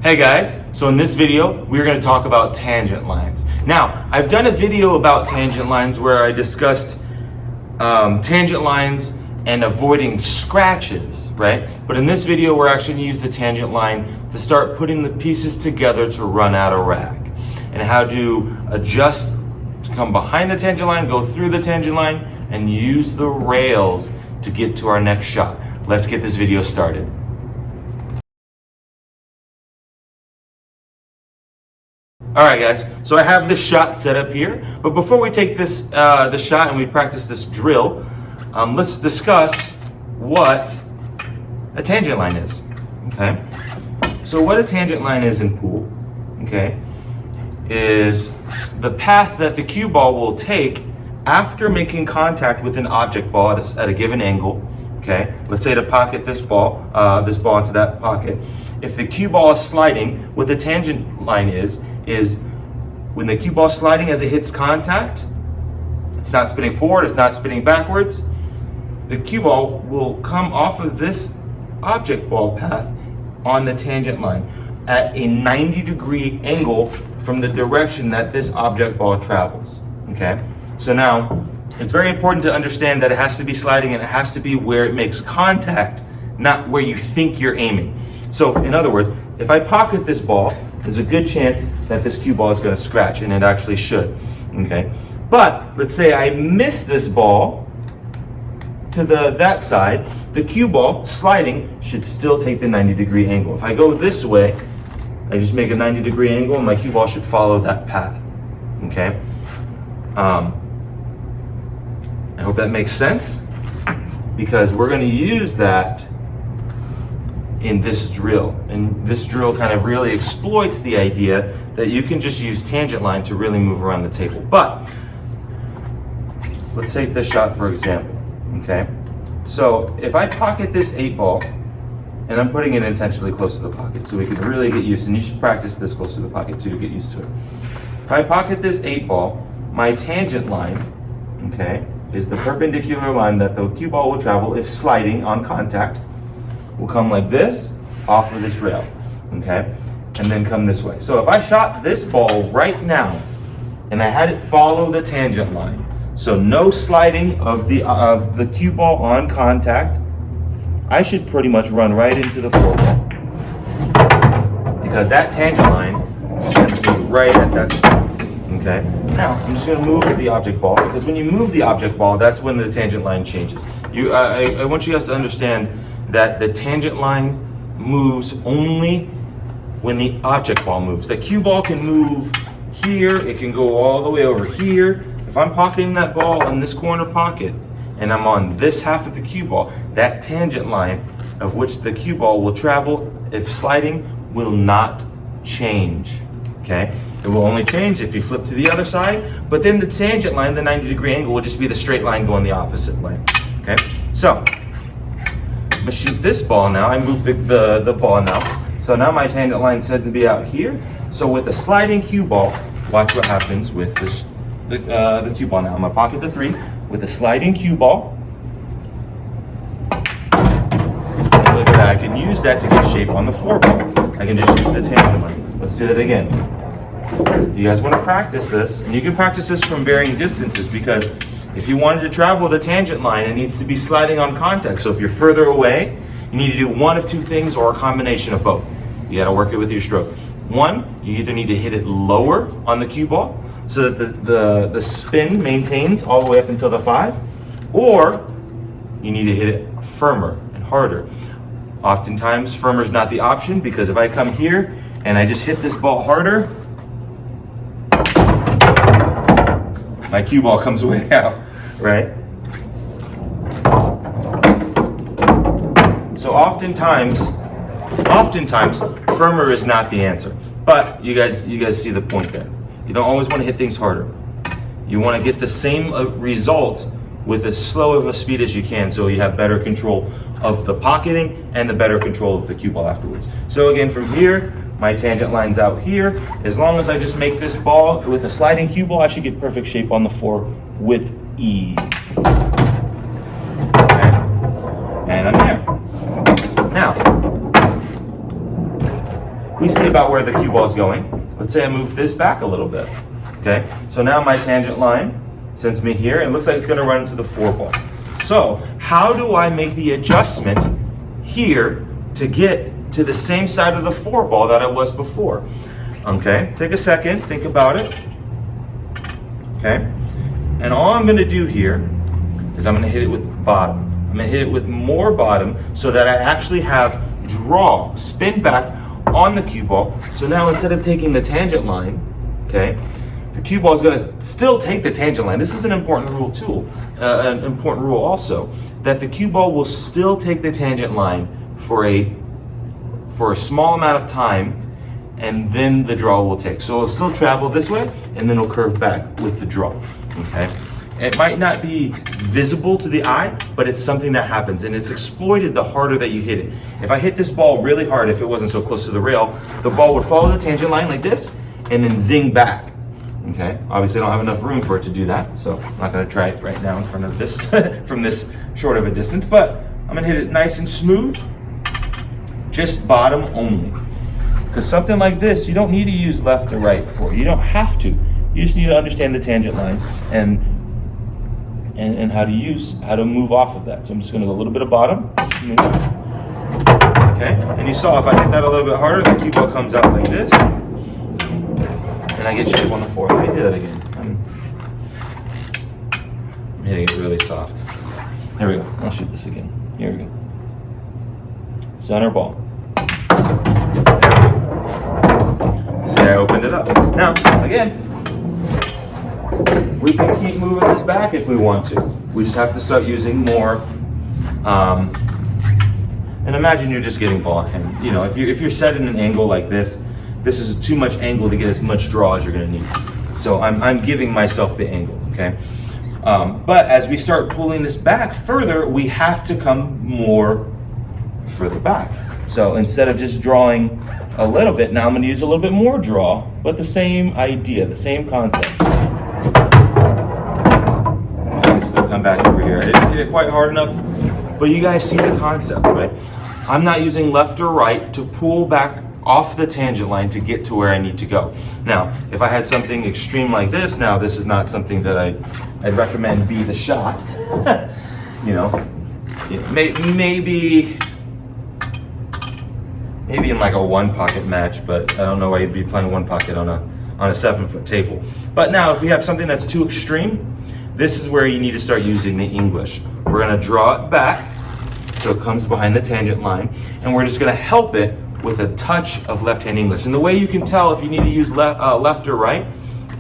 Hey guys, so in this video, we're going to talk about tangent lines. Now, I've done a video about tangent lines where I discussed tangent lines and avoiding scratches, right? But in this video, we're actually going to use the tangent line to start putting the pieces together to run out a rack. And how to adjust to come behind the tangent line, go through the tangent line, and use the rails to get to our next shot. Let's get this video started. All right, guys, so I have this shot set up here, but before we take this shot and we practice this drill, let's discuss what a tangent line is, okay? So what a tangent line is in pool, okay, is the path that the cue ball will take after making contact with an object ball at a given angle, okay? Let's say to pocket this ball into that pocket. If the cue ball is sliding, what the tangent line is when the cue ball is sliding as it hits contact, it's not spinning forward, it's not spinning backwards, the cue ball will come off of this object ball path on the tangent line at a 90-degree angle from the direction that this object ball travels, okay? So now, it's very important to understand that it has to be sliding and it has to be where it makes contact, not where you think you're aiming. So in other words, if I pocket this ball, there's a good chance that this cue ball is going to scratch, and it actually should, okay? But let's say I miss this ball to that side, the cue ball sliding should still take the 90-degree angle. If I go this way, I just make a 90-degree angle and my cue ball should follow that path, okay? I hope that makes sense, because we're going to use that in this drill. And this drill kind of really exploits the idea that you can just use tangent line to really move around the table. But let's take this shot for example, okay? So if I pocket this 8 ball, and I'm putting it intentionally close to the pocket so we can really get used, and you should practice this close to the pocket too to get used to it. If I pocket this 8 ball, my tangent line, okay, is the perpendicular line that the cue ball will travel if sliding on contact. Will come like this off of this rail, okay, and then come this way. So if I shot this ball right now and I had it follow the tangent line, so no sliding of the cue ball on contact, I should pretty much run right into the 4 ball, because that tangent line sends me right at that spot. Okay. Now I'm just going to move the object ball, because when you move the object ball, that's when the tangent line changes. I want you guys to understand that the tangent line moves only when the object ball moves. The cue ball can move here, it can go all the way over here. If I'm pocketing that ball in this corner pocket and I'm on this half of the cue ball, that tangent line of which the cue ball will travel if sliding will not change, okay? It will only change if you flip to the other side, but then the tangent line, the 90-degree angle, will just be the straight line going the opposite way, okay? So, I'm gonna shoot this ball now. I move the ball now. So now my tangent line is said to be out here. So with a sliding cue ball, watch what happens with this, the cue ball now. I'm gonna pocket the 3 with a sliding cue ball. And look at that, I can use that to get shape on the 4 ball. I can just use the tangent line. Let's do that again. You guys wanna practice this, and you can practice this from varying distances, because if you wanted to travel the tangent line, it needs to be sliding on contact. So if you're further away, you need to do one of 2 things or a combination of both. You gotta work it with your stroke. One, you either need to hit it lower on the cue ball so that the spin maintains all the way up until the 5, or you need to hit it firmer and harder. Oftentimes, firmer is not the option, because if I come here and I just hit this ball harder, my cue ball comes way out, right? So oftentimes, firmer is not the answer. But you guys see the point there. You don't always want to hit things harder. You want to get the same result with as slow of a speed as you can, so you have better control of the pocketing and the better control of the cue ball afterwards. So again, from here, my tangent line's out here. As long as I just make this ball with a sliding cue ball, I should get perfect shape on the 4 with ease. Okay. And I'm there. Now, we see about where the cue ball is going. Let's say I move this back a little bit. Okay, so now my tangent line sends me here, and it looks like it's going to run into the 4 ball. So how do I make the adjustment here to get to the same side of the 4 ball that I was before? Okay, take a second, think about it. Okay, and all I'm going to do here is I'm going to hit it with bottom. I'm going to hit it with more bottom so that I actually have draw, spin back on the cue ball. So now instead of taking the tangent line, okay, the cue ball is going to still take the tangent line. This is an important rule an important rule also, that the cue ball will still take the tangent line for a small amount of time, and then the draw will take. So it'll still travel this way, and then it'll curve back with the draw, okay? It might not be visible to the eye, but it's something that happens, and it's exploited the harder that you hit it. If I hit this ball really hard, if it wasn't so close to the rail, the ball would follow the tangent line like this, and then zing back. Okay, obviously I don't have enough room for it to do that, so I'm not going to try it right now in front of this from this short of a distance, but I'm going to hit it nice and smooth, just bottom only. Because something like this, you don't need to use left or right for. You don't have to. You just need to understand the tangent line and how to move off of that. So I'm just going to go a little bit of bottom, smooth. Okay, and you saw if I hit that a little bit harder, the cue ball comes out like this. And I get shape on the 4. Let me do that again. I'm hitting it really soft. There we go. I'll shoot this again. Here we go. Center ball. There we go. See, I opened it up. Now, again, we can keep moving this back if we want to. We just have to start using more. And imagine you're just getting ball hand. You know, if you're set in an angle like this, this is too much angle to get as much draw as you're going to need. So I'm giving myself the angle, okay? But as we start pulling this back further, we have to come more further back. So instead of just drawing a little bit, now I'm going to use a little bit more draw, but the same idea, the same concept. I can still come back over here. I didn't hit it quite hard enough, but you guys see the concept, right? I'm not using left or right to pull back off the tangent line to get to where I need to go. Now, if I had something extreme like this, now this is not something that I'd recommend be the shot. You know, maybe in like a 1-pocket match, but I don't know why you'd be playing 1-pocket on a 7-foot table. But now, if we have something that's too extreme, this is where you need to start using the English. We're going to draw it back so it comes behind the tangent line, and we're just going to help it with a touch of left-hand English. And the way you can tell if you need to use left or right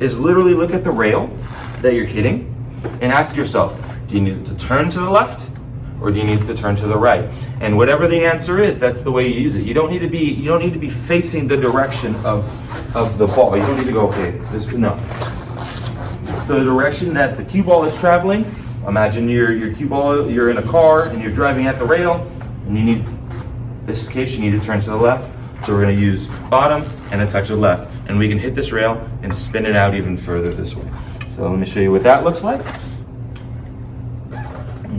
is literally look at the rail that you're hitting and ask yourself, do you need it to turn to the left or do you need it to turn to the right? And whatever the answer is, that's the way you use it. You don't need to be facing the direction of the ball. You don't need to go, okay, no. It's the direction that the cue ball is traveling. Imagine your cue ball, you're in a car and you're driving at the rail, and you need, in this case, you need to turn to the left. So we're going to use bottom and a touch of left, and we can hit this rail and spin it out even further this way. So let me show you what that looks like.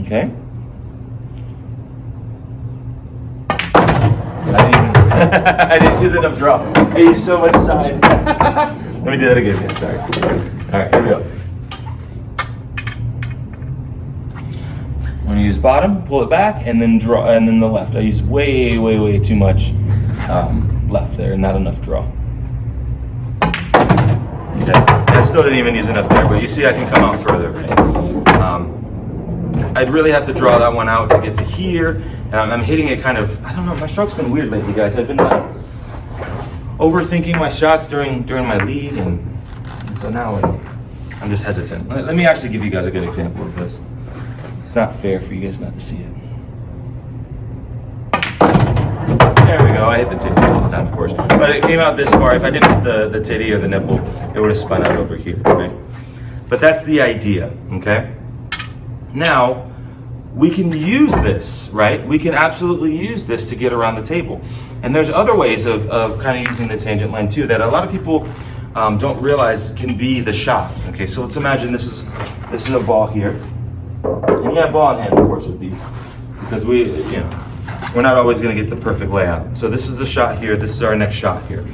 Okay. I didn't use enough draw. I used so much side. Let me do that again. Yeah, sorry. All right, here we go. I'm gonna use bottom, pull it back, and then draw, and then the left. I use way too much left there, and not enough draw. Okay, I still didn't even use enough there, but you see I can come out further, right? I'd really have to draw that one out to get to here. I'm hitting it kind of, I don't know, my stroke's been weird lately, guys. I've been like overthinking my shots during my league, and so now I'm just hesitant. Let me actually give you guys a good example of this. It's not fair for you guys not to see it. There we go, I hit the titty this time, of course. But it came out this far. If I didn't hit the titty or the nipple, it would have spun out over here, right? But that's the idea, okay? Now, we can use this, right? We can absolutely use this to get around the table. And there's other ways of kind of using the tangent line too that a lot of people don't realize can be the shot. Okay, so let's imagine this is a ball here. And you have ball in hand, of course, with these. Because we, you know, we're not always going to get the perfect layout. So this is the shot here. This is our next shot here.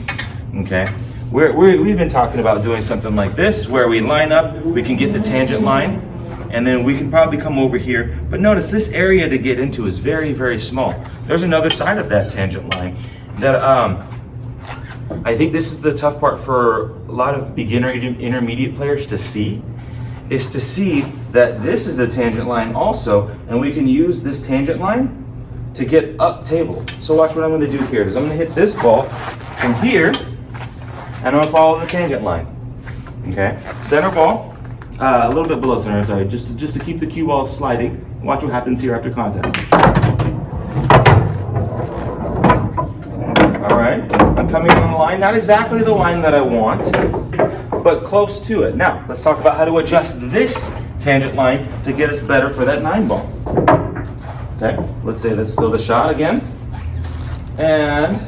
Okay. We've been talking about doing something like this, where we line up, we can get the tangent line, and then we can probably come over here. But notice this area to get into is very, very small. There's another side of that tangent line that I think this is the tough part for a lot of beginner intermediate players to see, is to see that this is a tangent line also, and we can use this tangent line to get up table. So watch what I'm going to do here, is I'm going to hit this ball from here, and I'm going to follow the tangent line. Okay, center ball, a little bit below center, sorry, just to keep the cue ball sliding. Watch what happens here after contact. All right, I'm coming on the line, not exactly the line that I want, but close to it. Now, let's talk about how to adjust this tangent line to get us better for that 9 ball. Okay, let's say that's still the shot again. And,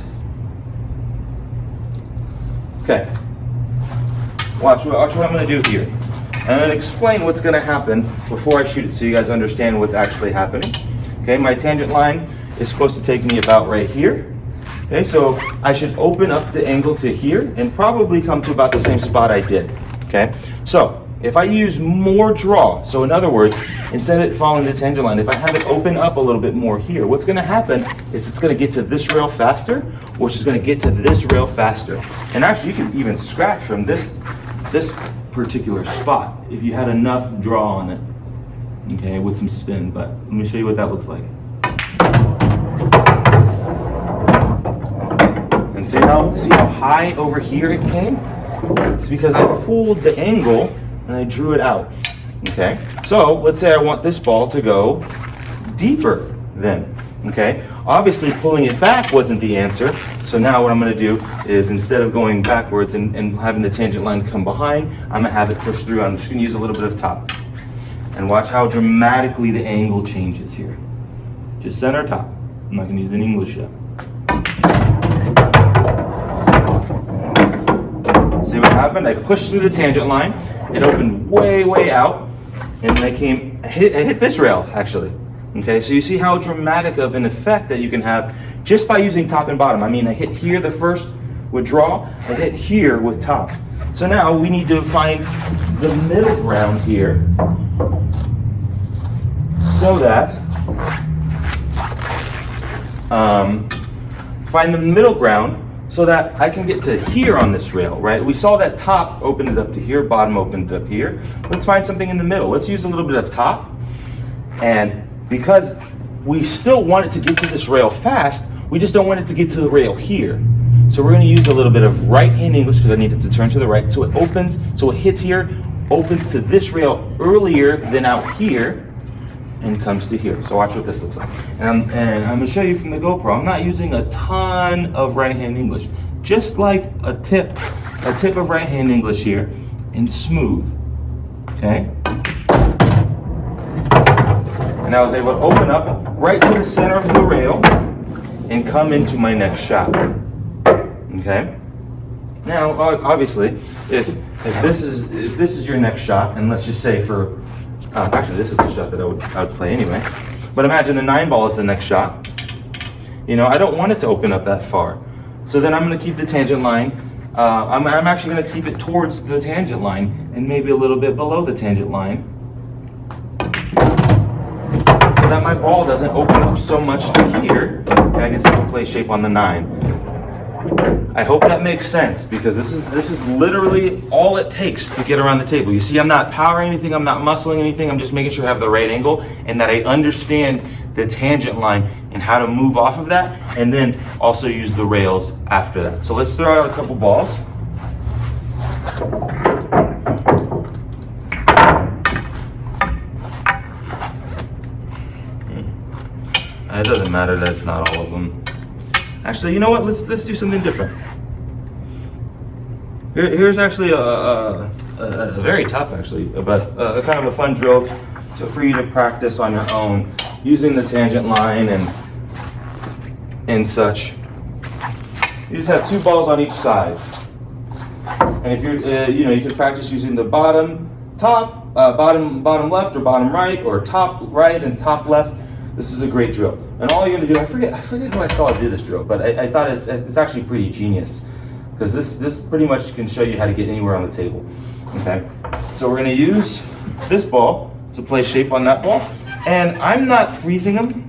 okay, watch what I'm going to do here. And I'm going to explain what's going to happen before I shoot it so you guys understand what's actually happening. Okay, my tangent line is supposed to take me about right here. Okay, so I should open up the angle to here and probably come to about the same spot I did. Okay, so if I use more draw, so in other words, instead of following the tangent line, if I have it open up a little bit more here, what's going to happen is it's going to get to this rail faster, which is going to get to this rail faster. And actually, you can even scratch from this particular spot if you had enough draw on it. Okay, with some spin, but let me show you what that looks like. And see how high over here it came? It's because I pulled the angle and I drew it out. Okay, so let's say I want this ball to go deeper then. Okay, obviously pulling it back wasn't the answer. So now what I'm going to do is, instead of going backwards and having the tangent line come behind, I'm going to have it push through. I'm just going to use a little bit of top. And watch how dramatically the angle changes here. Just center top. I'm not going to use an English yet. See what happened? I pushed through the tangent line. It opened way, way out. And then I hit this rail, actually. Okay, so you see how dramatic of an effect that you can have just by using top and bottom. I mean, I hit here the first with draw, I hit here with top. So now we need to find the middle ground here, so that, find the middle ground so that I can get to here on this rail, right? We saw that top opened it up to here, bottom opened it up here. Let's find something in the middle. Let's use a little bit of top. And because we still want it to get to this rail fast, we just don't want it to get to the rail here. So we're going to use a little bit of right-hand English because I need it to turn to the right. So it opens, so it hits here, opens to this rail earlier than out here, and comes to here. So watch what this looks like. And I'm going to show you from the GoPro. I'm not using a ton of right-hand English. Just like a tip of right-hand English here, and smooth. Okay? And I was able to open up right to the center of the rail and come into my next shot. Okay? Now, obviously, if this is your next shot, and let's just say for actually, this is the shot that I would play anyway. But imagine the 9 ball is the next shot. You know, I don't want it to open up that far. So then I'm going to keep the tangent line. I'm actually going to keep it towards the tangent line and maybe a little bit below the tangent line, so that my ball doesn't open up so much to here, and I can still play shape on the 9. I hope that makes sense, because this is literally all it takes to get around the table. You see, I'm not powering anything, I'm not muscling anything, I'm just making sure I have the right angle and that I understand the tangent line and how to move off of that, and then also use the rails after that. So let's throw out a couple balls. It doesn't matter, that's not all of them. Actually, you know what? Let's do something different. Here's actually a very tough, actually, but a kind of a fun drill for you to practice on your own, using the tangent line and such. You just have 2 balls on each side, and if you're, you can practice using the bottom left or bottom right, or top right and top left. This is a great drill. And all you're gonna do, I forget who I saw do this drill, but I thought it's actually pretty genius. Because this pretty much can show you how to get anywhere on the table. Okay? So we're gonna use this ball to play shape on that ball. And I'm not freezing them.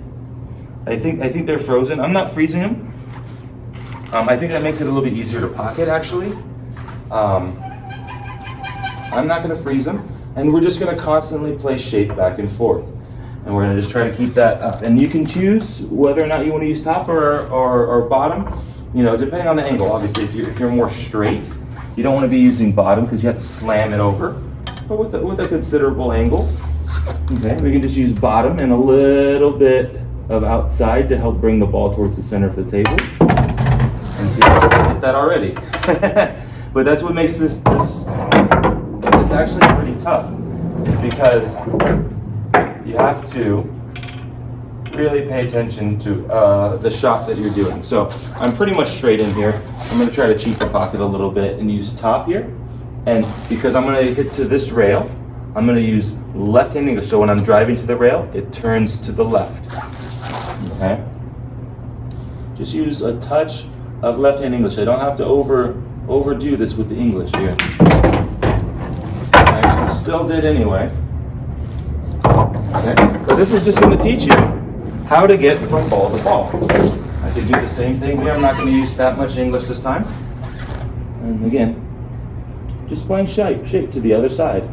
I think they're frozen. I'm not freezing them. I think that makes it a little bit easier to pocket actually. I'm not gonna freeze them. And we're just gonna constantly play shape back and forth. And we're gonna just try to keep that up. And you can choose whether or not you wanna use top or bottom, you know, depending on the angle. Obviously, if you're more straight, you don't wanna be using bottom because you have to slam it over. But with a considerable angle, okay, we can just use bottom and a little bit of outside to help bring the ball towards the center of the table. And see, I hit that already. But that's what makes this actually pretty tough, is because you have to really pay attention to the shot that you're doing. So I'm pretty much straight in here. I'm gonna try to cheat the pocket a little bit and use top here. And because I'm gonna hit to this rail, I'm gonna use left-hand English. So when I'm driving to the rail, it turns to the left, okay? Just use a touch of left-hand English. I don't have to overdo this with the English here. I actually still did anyway. Okay, but this is just going to teach you how to get from ball to ball. I can do the same thing here. I'm not going to use that much English this time. And again, just playing shape to the other side.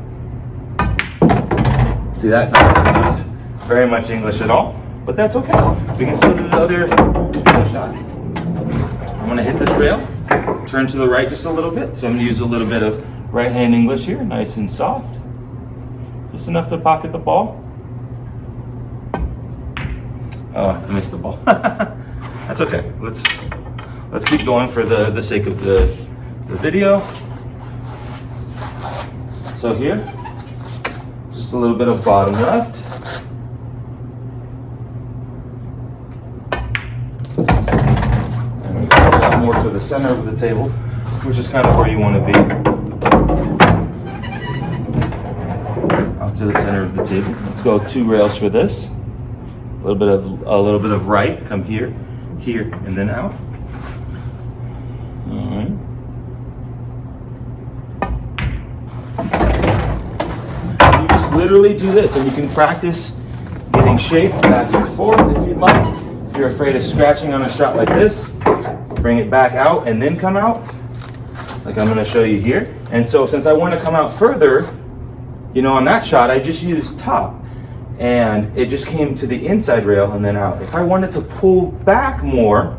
See, that's not going to use very much English at all, but that's okay. We can still do the other shot. I'm going to hit this rail, turn to the right just a little bit. So I'm going to use a little bit of right-hand English here, nice and soft. Just enough to pocket the ball. Oh, I missed the ball. That's okay. Let's keep going for the sake of the video. So here, just a little bit of bottom left. And we go a lot more to the center of the table, which is kind of where you want to be. Out to the center of the table. Let's go 2 rails for this. A little bit of right. Come here, here, and then out. All right. You just literally do this, and you can practice getting shape back and forth if you'd like. If you're afraid of scratching on a shot like this, bring it back out and then come out, like I'm going to show you here. And so, since I want to come out further, you know, on that shot, I just used top. And it just came to the inside rail and then out. If I wanted to pull back more,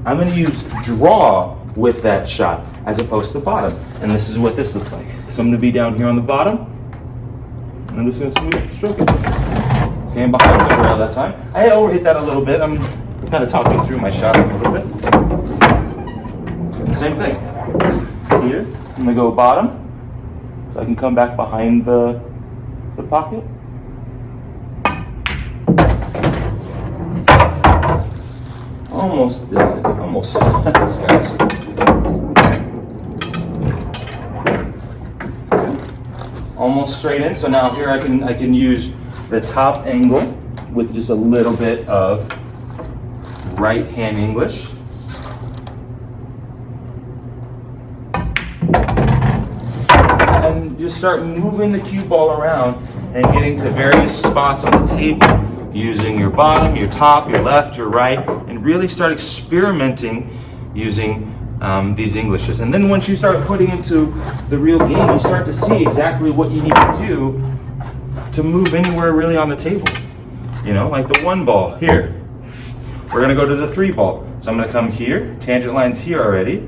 I'm going to use draw with that shot as opposed to bottom. And this is what this looks like. So I'm going to be down here on the bottom. And I'm just going to smooth stroke it. Came behind the rail that time. I overhit that a little bit. I'm kind of talking through my shots a little bit. Same thing. Here, I'm going to go bottom. So I can come back behind the pocket. Almost did. Almost scratched. Almost straight in. So now here I can use the top angle with just a little bit of right hand English. And just start moving the cue ball around and getting to various spots on the table, using your bottom, your top, your left, your right, and really start experimenting using these Englishes. And then once you start putting into the real game, you start to see exactly what you need to do to move anywhere really on the table. You know, like the 1 ball here. We're gonna go to the 3 ball. So I'm gonna come here, tangent line's here already.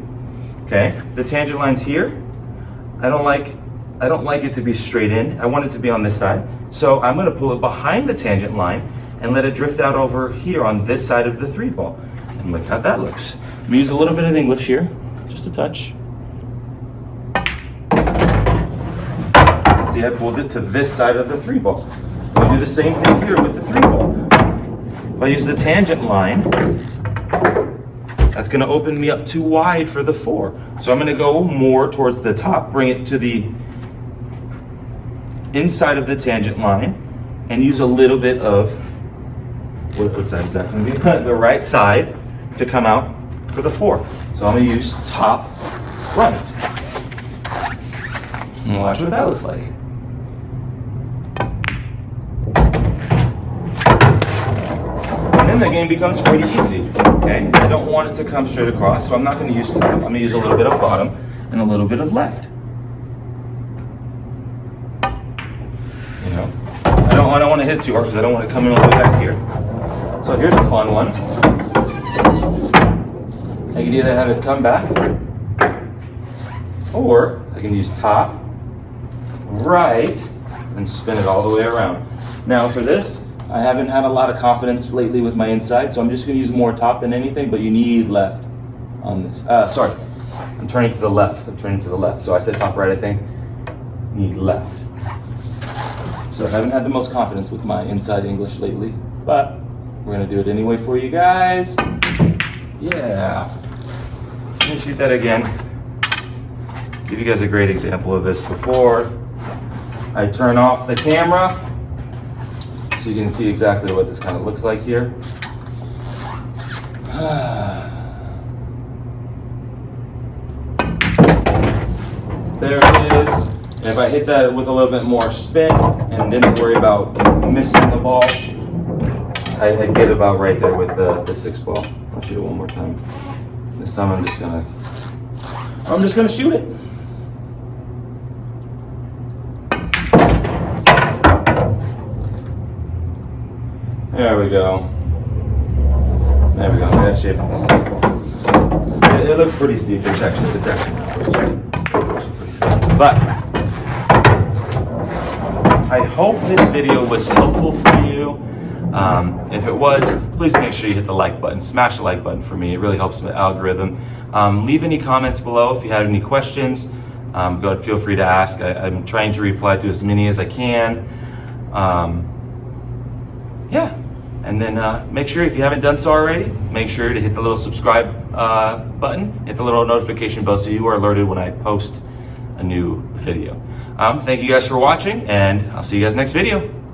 Okay, the tangent line's here. I don't like it to be straight in. I want it to be on this side. So I'm going to pull it behind the tangent line and let it drift out over here on this side of the 3 ball. And look how that looks. I'm going to use a little bit of English here, just a touch. See, I pulled it to this side of the 3 ball. I'm going to do the same thing here with the 3 ball. If I use the tangent line, that's going to open me up too wide for the 4. So I'm going to go more towards the top, bring it to the inside of the tangent line, and use a little bit of what side is that going to be? The right side to come out for the 4. So I'm going to use top right. And watch what that looks like. And then the game becomes pretty easy. Okay, I don't want it to come straight across, so I'm not going to use top. I'm going to use a little bit of bottom and a little bit of left. You know, I don't want to hit too hard because I don't want it coming all the way back here. So here's a fun one. I can either have it come back, or I can use top, right, and spin it all the way around. Now for this, I haven't had a lot of confidence lately with my inside, so I'm just going to use more top than anything, but you need left on this. Sorry, I'm turning to the left. So I said top right, I think. Need left. So I haven't had the most confidence with my inside English lately, but we're going to do it anyway for you guys. Yeah. Let me shoot that again. Give you guys a great example of this before I turn off the camera, so you can see exactly what this kind of looks like here. There it is. And if I hit that with a little bit more spin and didn't worry about missing the ball, I'd get about right there with the 6 ball. I'll shoot it one more time. This time I'm just gonna shoot it. There we go. There we go. I got shape on this 6 ball. It looks pretty steep. It's actually not pretty steep. But I hope this video was helpful for you. If it was, please make sure you hit the like button. Smash the like button for me. It really helps the algorithm. Leave any comments below if you have any questions. Go ahead, feel free to ask. I'm trying to reply to as many as I can. Yeah. And then make sure, if you haven't done so already, make sure to hit the little subscribe button, hit the little notification bell so you are alerted when I post a new video. Thank you guys for watching, and I'll see you guys next video.